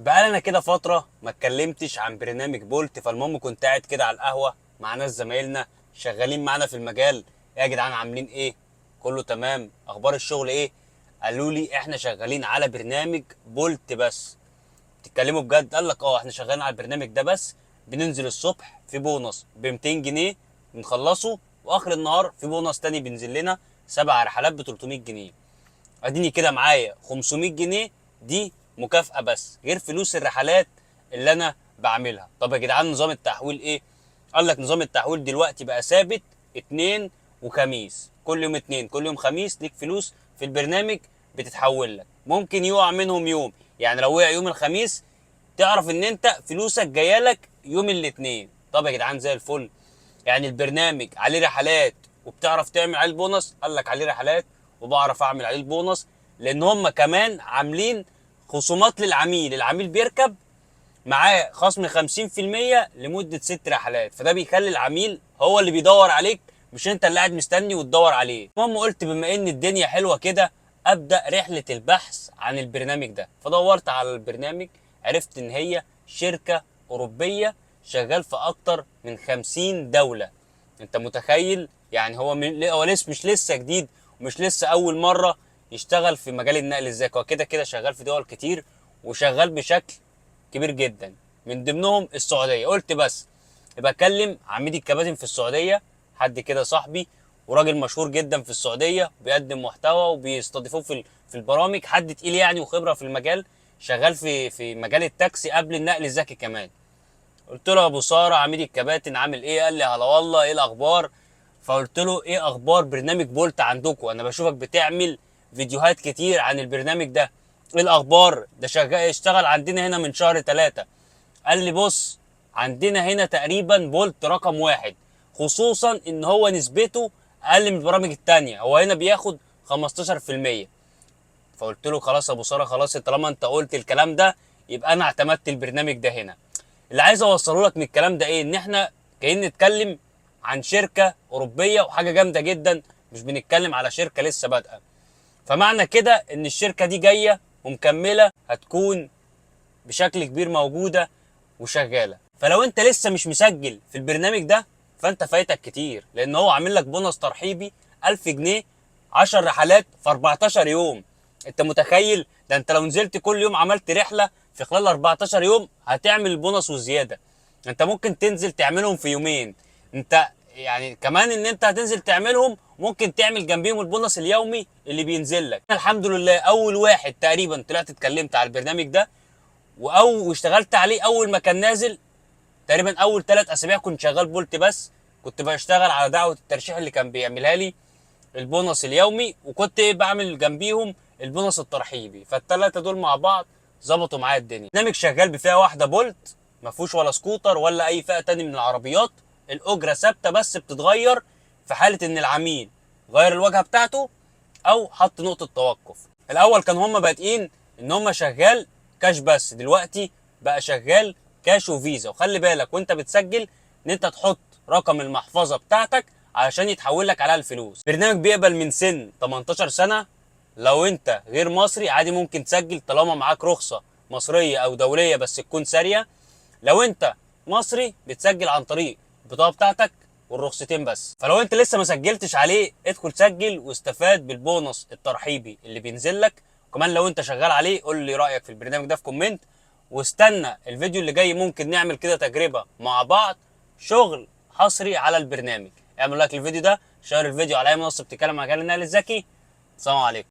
بقالنا كده فترة ما اتكلمتش عن برنامج بولت. فالمهم كنت قاعد كده على القهوة مع ناس زمايلنا شغالين معانا في المجال. ايه يا جدعان عاملين ايه؟ كله تمام؟ اخبار الشغل ايه؟ قالوا لي احنا شغالين على برنامج بولت بس. تتكلموا بجد؟ قال لك اه احنا شغالين على البرنامج ده بس. بننزل الصبح في بونص ب 200 جنيه بنخلصه، واخر النهار في بونص تاني بينزل لنا 7 رحلات ب 300 جنيه. اديني كده معايا 500 جنيه. دي مكافأة بس غير فلوس الرحلات اللي انا بعملها. طب يا جدعان نظام التحويل ايه؟ قال لك نظام التحويل دلوقتي بقى ثابت، اتنين وخميس، كل يوم اتنين كل يوم خميس ليك فلوس في البرنامج بتتحول لك. ممكن يقع منهم يوم، يعني لو وقع يوم الخميس تعرف ان انت فلوسك جايه لك يوم الاثنين. طب يا جدعان زي الفل. يعني البرنامج عليه رحلات وبتعرف تعمل عليه البونص؟ قال لك عليه رحلات وبعرف اعمل عليه البونص، لان هم كمان عاملين خصومات للعميل. العميل بيركب معاه خصم 50% لمدة 6 رحلات، فده بيخلي العميل هو اللي بيدور عليك، مش انت اللي قاعد مستني وتدور عليه. المهم قلت بما ان الدنيا حلوة كده ابدأ رحلة البحث عن البرنامج ده. فدورت على البرنامج، عرفت ان هي شركة اوروبية شغال في اكتر من 50 دولة. انت متخيل؟ يعني هو لسه مش لسه جديد، ومش لسه اول مرة يشتغل في مجال النقل الذكي. هو كده كده شغال في دول كتير وشغال بشكل كبير جدا، من ضمنهم السعوديه. قلت بس يبقى اكلم عميد الكباتن في السعوديه، حد كده صاحبي وراجل مشهور جدا في السعوديه، بيقدم محتوى وبيستضيفوه في البرامج، حد تقيل يعني وخبره في المجال، شغال في مجال التاكسي قبل النقل الذكي كمان. قلت له يا ابو ساره عميد الكباتن عامل ايه؟ قال لي هلا والله ايه الاخبار. فقلت له ايه اخبار برنامج بولت عندكم؟ انا بشوفك بتعمل فيديوهات كتير عن البرنامج ده، ايه الاخبار؟ ده شغال اشتغل عندنا هنا من شهر 3. قال لي بص، عندنا هنا تقريبا بولت رقم واحد، خصوصا ان هو نسبته اقل من البرامج التانية، هو هنا بياخد 15%. فقلت له خلاص يا ابو ساره، خلاص طالما انت قلت الكلام ده يبقى انا اعتمدت البرنامج ده هنا. اللي عايز اوصله لك من الكلام ده ايه؟ ان احنا جايين نتكلم عن شركه اوروبيه وحاجه جامده جدا، مش بنتكلم على شركه لسه بادئه. فمعنى كده ان الشركه دي جايه ومكمله، هتكون بشكل كبير موجوده وشغاله. فلو انت لسه مش مسجل في البرنامج ده فانت فايتك كتير، لان هو عامل لك بونص ترحيبي 1000 جنيه، 10 رحلات في 14 يوم. انت متخيل؟ ده انت لو نزلت كل يوم عملت رحله في خلال 14 يوم هتعمل البونص والزياده. انت ممكن تنزل تعملهم في يومين. انت يعني كمان ان انت هتنزل تعملهم ممكن تعمل جنبيهم البونص اليومي اللي بينزل لك. أنا الحمد لله اول واحد تقريبا طلعت اتكلمت على البرنامج ده واشتغلت عليه اول ما كان نازل. تقريبا اول 3 اسابيع كنت شغال بولت بس، كنت بشتغل على دعوه الترشيح اللي كان بيعملها لي البونص اليومي، وكنت بعمل جنبيهم البونص الترحيبي. فالثلاثه دول مع بعض ظبطوا معايا الدنيا. برنامج شغال بفئه واحده بولت، ما فيهوش ولا سكوتر ولا اي فئه تاني من العربيات. الاجره ثابته بس بتتغير في حاله ان العميل غير الواجهه بتاعته او حط نقطه توقف. الاول كان هم بادئين ان هم شغال كاش بس، دلوقتي بقى شغال كاش وفيزا. وخلي بالك وانت بتسجل ان انت تحط رقم المحفظه بتاعتك علشان يتحول لك عليها الفلوس. برنامج بيقبل من سن 18 سنه. لو انت غير مصري عادي ممكن تسجل طالما معاك رخصه مصريه او دوليه بس تكون ساريه. لو انت مصري بتسجل عن طريق البطاقه بتاعتك والرخصتين بس. فلو انت لسه ما سجلتش عليه ادخل سجل واستفاد بالبونص الترحيبي اللي بينزل لك. وكمان لو انت شغال عليه قول لي رايك في البرنامج ده في كومنت، واستنى الفيديو اللي جاي ممكن نعمل كده تجربه مع بعض، شغل حصري على البرنامج. اعمل لايك للفيديو ده، شير الفيديو على اي منصه بتتكلم عن مجال النقل الذكي. السلام عليكم.